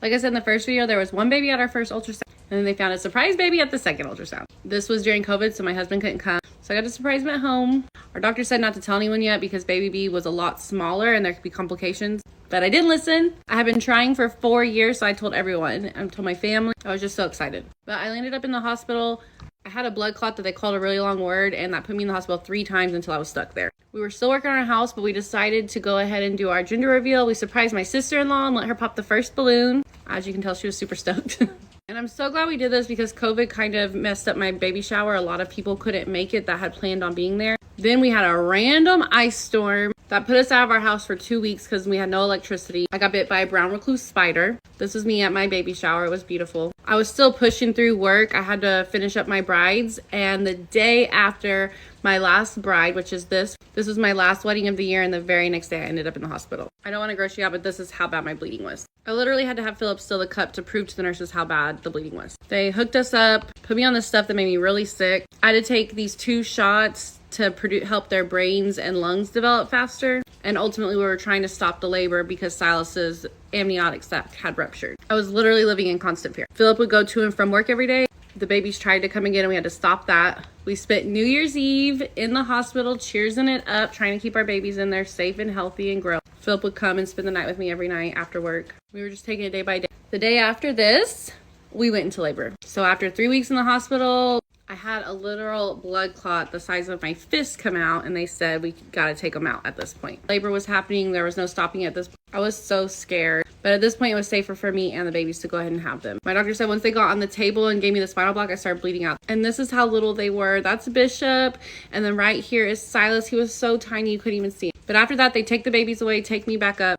Like I said in the first video, there was one baby at our first ultrasound, and then they found a surprise baby at the second ultrasound. This was during COVID, so my husband couldn't come. So I got to surprise him at home. Our doctor said not to tell anyone yet because baby B was a lot smaller and there could be complications. But I didn't listen. I have been trying for 4 years, so I told everyone. I told my family. I was just so excited. But I landed up in the hospital. I had a blood clot that they called a really long word, and that put me in the hospital 3 times until I was stuck there. We were still working on our house, but we decided to go ahead and do our gender reveal. We surprised my sister-in-law and let her pop the first balloon. As you can tell, she was super stoked. And I'm so glad we did this because COVID kind of messed up my baby shower. A lot of people couldn't make it that had planned on being there. Then we had a random ice storm that put us out of our house for 2 weeks because we had no electricity. I got bit by a brown recluse spider. This was me at my baby shower. It was beautiful. I was still pushing through work. I had to finish up my brides. And the day after my last bride, which is this was my last wedding of the year. And the very next day I ended up in the hospital. I don't want to gross you out, but this is how bad my bleeding was. I literally had to have Philip steal the cup to prove to the nurses how bad the bleeding was. They hooked us up, put me on this stuff that made me really sick. I had to take these 2 shots to help their brains and lungs develop faster. And ultimately we were trying to stop the labor because Silas's amniotic sac had ruptured. I was literally living in constant fear. Philip would go to and from work every day. The babies tried to come again and we had to stop that. We spent New Year's Eve in the hospital cheersing it up, trying to keep our babies in there safe and healthy and grow. Philip would come and spend the night with me every night after work. We were just taking it day by day. The day after this, we went into labor. So after 3 weeks in the hospital, I had a literal blood clot the size of my fist come out, and they said we gotta take them out at this point. Labor was happening. There was no stopping at this point. I was so scared. But at this point, it was safer for me and the babies to go ahead and have them. My doctor said once they got on the table and gave me the spinal block, I started bleeding out. And this is how little they were. That's Bishop. And then right here is Silas. He was so tiny you couldn't even see him. But after that, they take the babies away, take me back up.